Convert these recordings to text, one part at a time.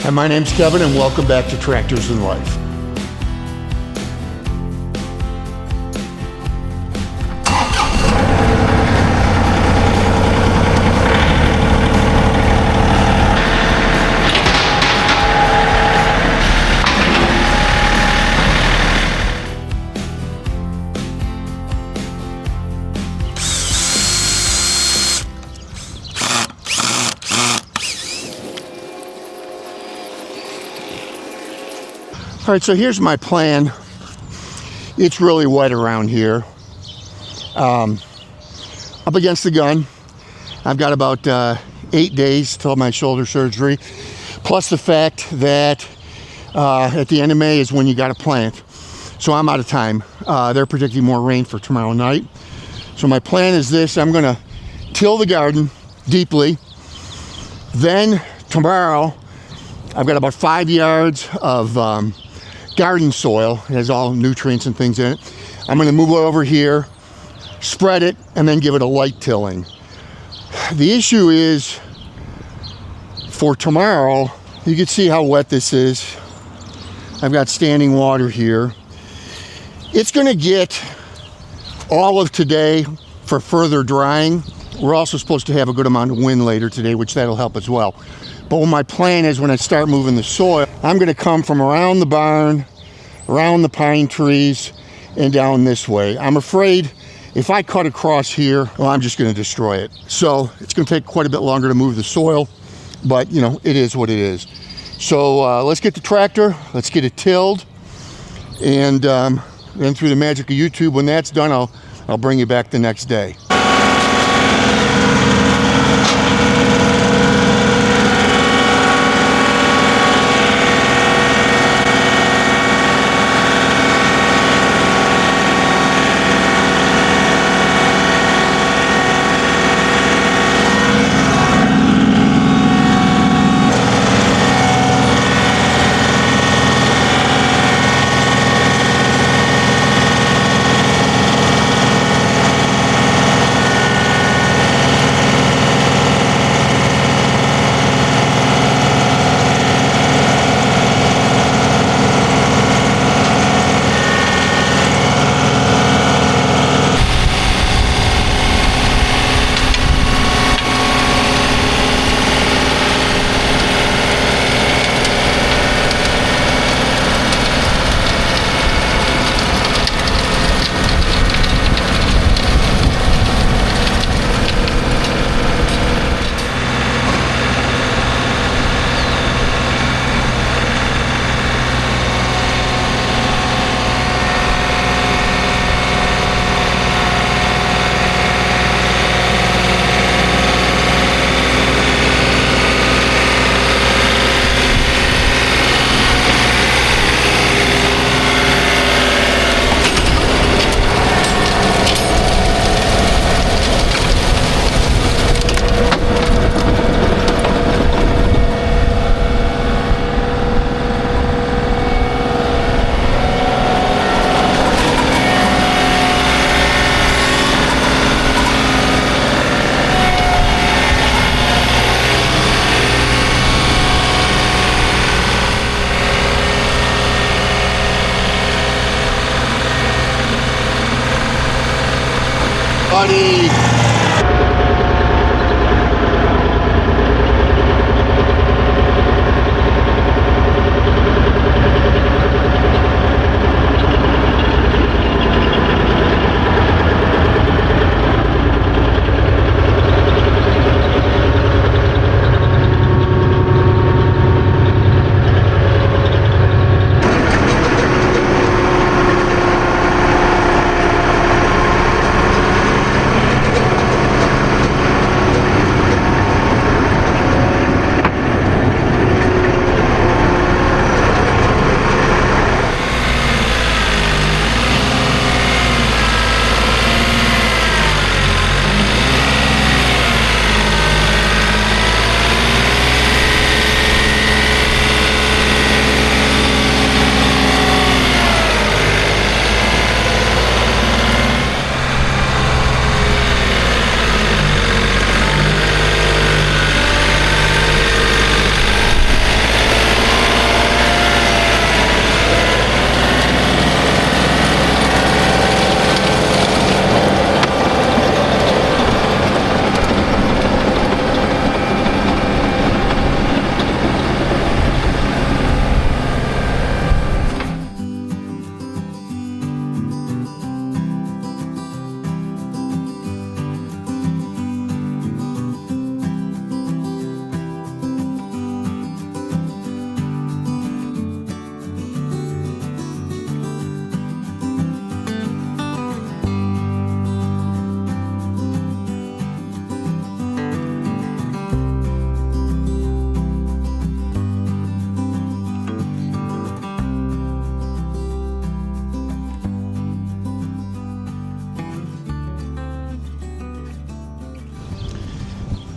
And my name's Kevin, and welcome back to Tractors in Life. All right, so here's my plan. It's really wet around here. Up against the gun. I've got about 8 days till my shoulder surgery, plus the fact that at the end of May is when you got to plant. So I'm out of time. They're predicting more rain for tomorrow night. So my plan is this: I'm gonna till the garden deeply. Then tomorrow, I've got about 5 yards of garden soil. It has all nutrients and things in it. I'm going to move it over here, spread it, and then give it a light tilling. The issue is for tomorrow, you can see how wet this is. I've got standing water here. It's going to get all of today for further drying. We're also supposed to have a good amount of wind later today, which that'll help as well. But what my plan is, when I start moving the soil, I'm going to come from around the barn, around the pine trees, and down this way. I'm afraid if I cut across here, well, I'm just going to destroy it. So it's going to take quite a bit longer to move the soil, but you know, it is what it is. So let's get the tractor, let's get it tilled, and then through the magic of YouTube, when that's done, I'll bring you back the next day. Buddy.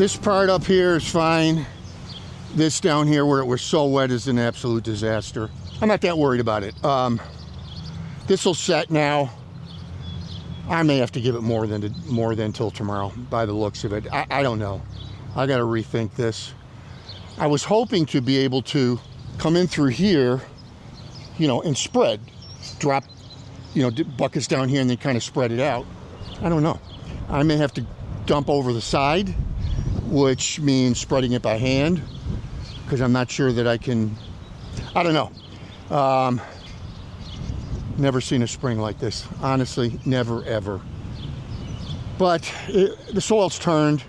This part up here is fine. This down here where it was so wet is an absolute disaster. I'm not that worried about it. This will set now. I may have to give it more than till tomorrow by the looks of it. I don't know. I got to rethink this. I was hoping to be able to come in through here, you know, and spread, drop, you know, buckets down here and then kind of spread it out. I don't know. I may have to dump over the side, which means spreading it by hand, because I'm not sure that I can. I don't know. Never seen a spring like this. Honestly, never, ever. But the soil's turned,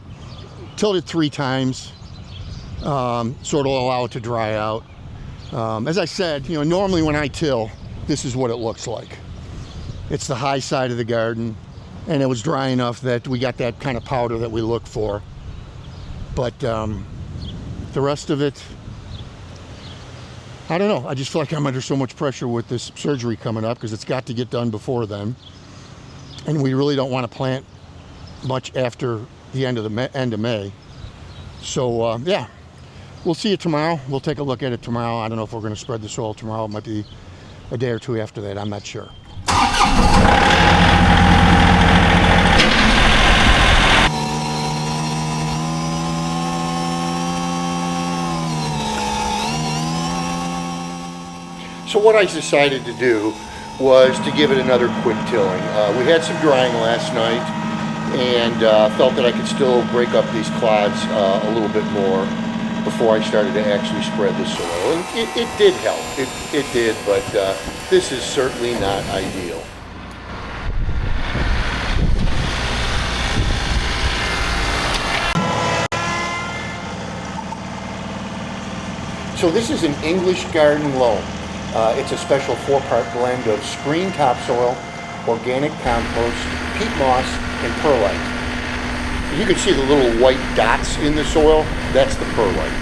tilled it 3 times, so it'll allow it to dry out. As I said, you know, normally when I till, this is what it looks like. It's the high side of the garden, and it was dry enough that we got that kind of powder that we look for. But the rest of it, I don't know. I just feel like I'm under so much pressure with this surgery coming up because it's got to get done before then. And we really don't want to plant much after the end of May. So yeah, we'll see you tomorrow. We'll take a look at it tomorrow. I don't know if we're going to spread the soil tomorrow. It might be a day or 2 after that. I'm not sure. So what I decided to do was to give it another quick tilling. We had some drying last night and felt that I could still break up these clods a little bit more before I started to actually spread the soil. And it did help. It did, but this is certainly not ideal. So this is an English garden loam. It's a special 4-part blend of screen topsoil, organic compost, peat moss, and perlite. You can see the little white dots in the soil. That's the perlite.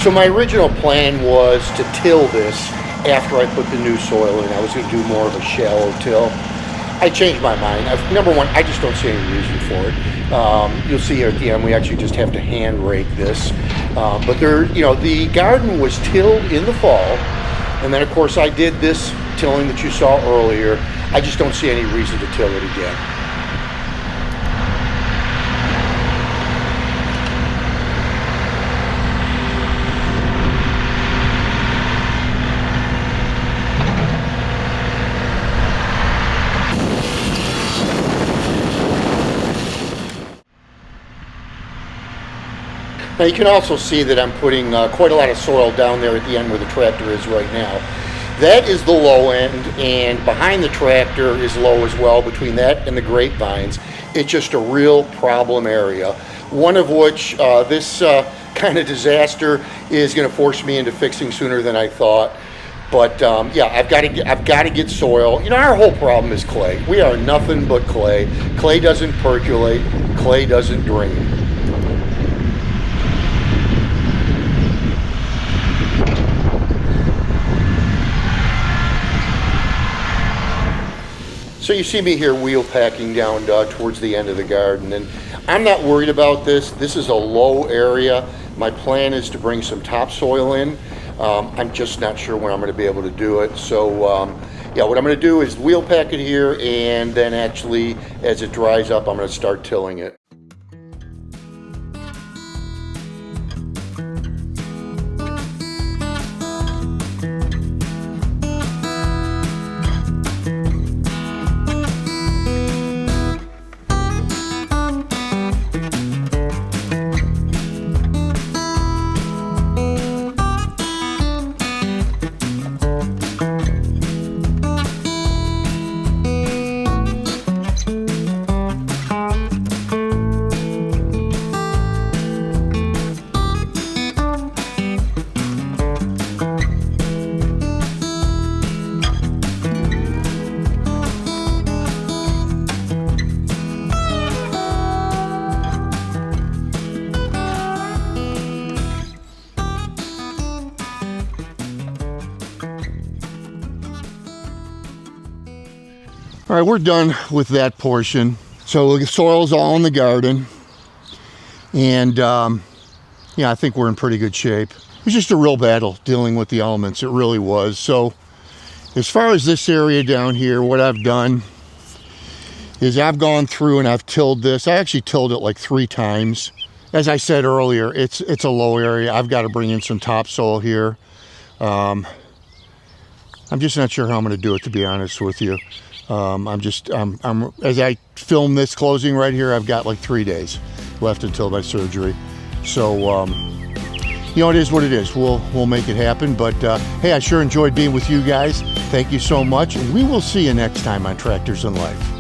So my original plan was to till this after I put the new soil in. I was going to do more of a shallow till. I changed my mind. Number one, I just don't see any reason for it. You'll see here at the end, we actually just have to hand rake this. But there, the garden was tilled in the fall, and then of course I did this tilling that you saw earlier. I just don't see any reason to till it again. Now you can also see that I'm putting quite a lot of soil down there at the end where the tractor is right now. That is the low end, and behind the tractor is low as well, between that and the grapevines. It's just a real problem area. One of which this kind of disaster is going to force me into fixing sooner than I thought. But yeah, I've got to get soil. Our whole problem is clay. We are nothing but clay. Clay doesn't percolate. Clay doesn't drain. So you see me here wheel packing down towards the end of the garden, and I'm not worried about this. This is a low area. My plan is to bring some topsoil in. I'm just not sure when I'm going to be able to do it. So yeah, what I'm going to do is wheel pack it here, and then actually as it dries up, I'm going to start tilling it. All right, we're done with that portion. So the soil's all in the garden. And yeah, I think we're in pretty good shape. It was just a real battle dealing with the elements. It really was. So as far as this area down here, what I've done is I've gone through and I've tilled this. I actually tilled it like 3 times. As I said earlier, it's a low area. I've got to bring in some topsoil here. I'm just not sure how I'm going to do it, to be honest with you. As I film this closing right here, I've got like 3 days left until my surgery. So, it is what it is. We'll make it happen. But hey, I sure enjoyed being with you guys. Thank you so much, and we will see you next time on Tractors in Life.